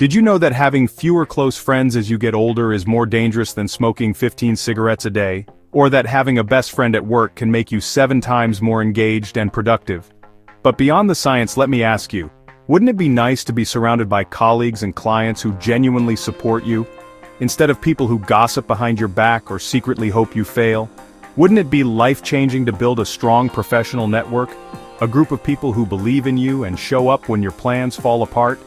Did you know that having fewer close friends as you get older is more dangerous than smoking 15 cigarettes a day? Or that having a best friend at work can make you 7 times more engaged and productive? But beyond the science, let me ask you, wouldn't it be nice to be surrounded by colleagues and clients who genuinely support you, instead of people who gossip behind your back or secretly hope you fail? Wouldn't it be life-changing to build a strong professional network? A group of people who believe in you and show up when your plans fall apart?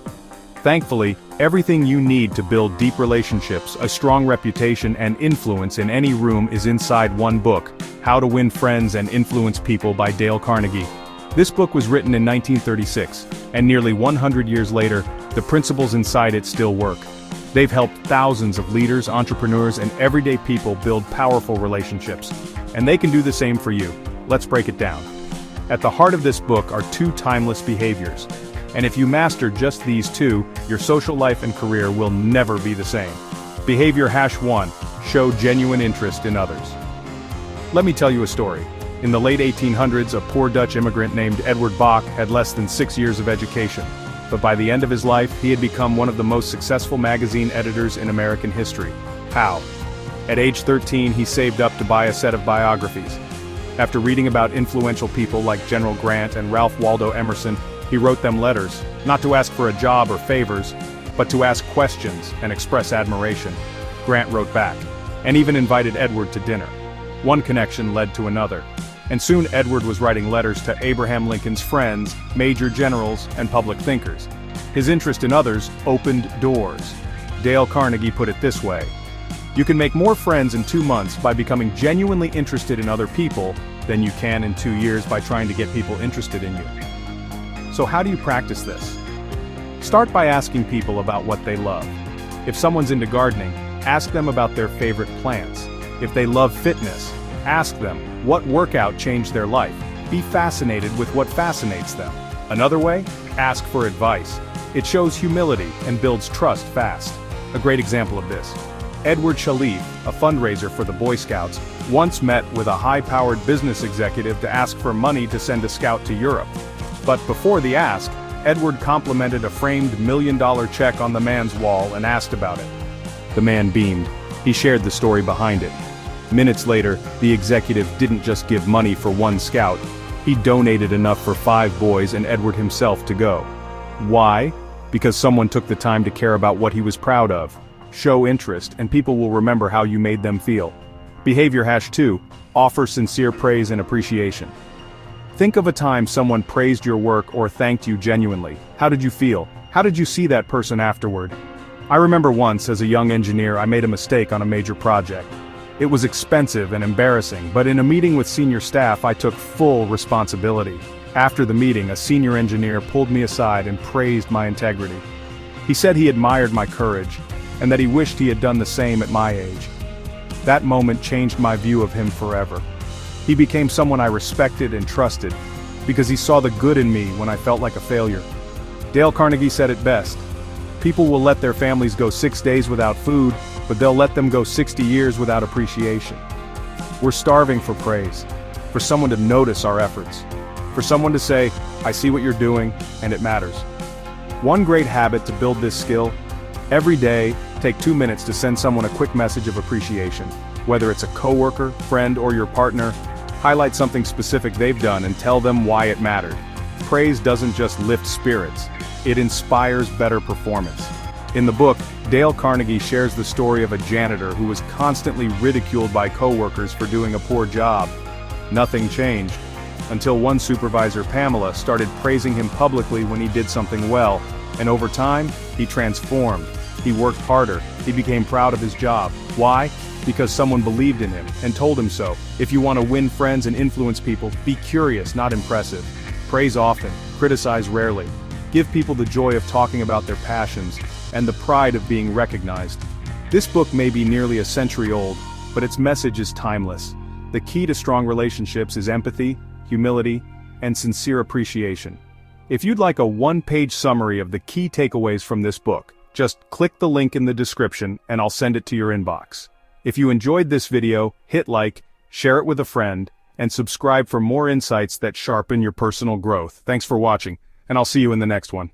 Thankfully, everything you need to build deep relationships, a strong reputation, and influence in any room is inside one book, How to Win Friends and Influence People by Dale Carnegie. This book was written in 1936, and nearly 100 years later, the principles inside it still work. They've helped thousands of leaders, entrepreneurs, and everyday people build powerful relationships. And they can do the same for you. Let's break it down. At the heart of this book are 2 timeless behaviors. And if you master just these 2, your social life and career will never be the same. Behavior #1, show genuine interest in others. Let me tell you a story. In the late 1800s, a poor Dutch immigrant named Edward Bach had less than 6 years of education. But by the end of his life, he had become one of the most successful magazine editors in American history. How? At age 13, he saved up to buy a set of biographies. After reading about influential people like General Grant and Ralph Waldo Emerson, he wrote them letters, not to ask for a job or favors, but to ask questions and express admiration. Grant wrote back, and even invited Edward to dinner. One connection led to another, and soon Edward was writing letters to Abraham Lincoln's friends, major generals, and public thinkers. His interest in others opened doors. Dale Carnegie put it this way: you can make more friends in 2 months by becoming genuinely interested in other people than you can in 2 years by trying to get people interested in you. So how do you practice this? Start by asking people about what they love. If someone's into gardening, ask them about their favorite plants. If they love fitness, ask them what workout changed their life. Be fascinated with what fascinates them. Another way? Ask for advice. It shows humility and builds trust fast. A great example of this: Edward Shalif, a fundraiser for the Boy Scouts, once met with a high-powered business executive to ask for money to send a scout to Europe. But before the ask, Edward complimented a framed $1 million check on the man's wall and asked about it. The man beamed. He shared the story behind it. Minutes later, the executive didn't just give money for 1 scout, he donated enough for 5 boys and Edward himself to go. Why? Because someone took the time to care about what he was proud of. Show interest, and people will remember how you made them feel. Behavior #2, offer sincere praise and appreciation. Think of a time someone praised your work or thanked you genuinely. How did you feel? How did you see that person afterward? I remember once, as a young engineer, I made a mistake on a major project. It was expensive and embarrassing, but in a meeting with senior staff, I took full responsibility. After the meeting, a senior engineer pulled me aside and praised my integrity. He said he admired my courage, and that he wished he had done the same at my age. That moment changed my view of him forever. He became someone I respected and trusted, because he saw the good in me when I felt like a failure. Dale Carnegie said it best: people will let their families go 6 days without food, but they'll let them go 60 years without appreciation. We're starving for praise, for someone to notice our efforts, for someone to say, I see what you're doing, and it matters. One great habit to build this skill: every day, take 2 minutes to send someone a quick message of appreciation. Whether it's a coworker, friend, or your partner, highlight something specific they've done and tell them why it mattered. Praise doesn't just lift spirits, it inspires better performance. In the book, Dale Carnegie shares the story of a janitor who was constantly ridiculed by coworkers for doing a poor job. Nothing changed, until one supervisor, Pamela, started praising him publicly when he did something well, and over time, he transformed. He worked harder, he became proud of his job. Why? Because someone believed in him and told him so. If you want to win friends and influence people, be curious, not impressive. Praise often, criticize rarely. Give people the joy of talking about their passions and the pride of being recognized. This book may be nearly a century old, but its message is timeless. The key to strong relationships is empathy, humility, and sincere appreciation. If you'd like a 1-page summary of the key takeaways from this book, just click the link in the description and I'll send it to your inbox. If you enjoyed this video, hit like, share it with a friend, and subscribe for more insights that sharpen your personal growth. Thanks for watching, and I'll see you in the next one.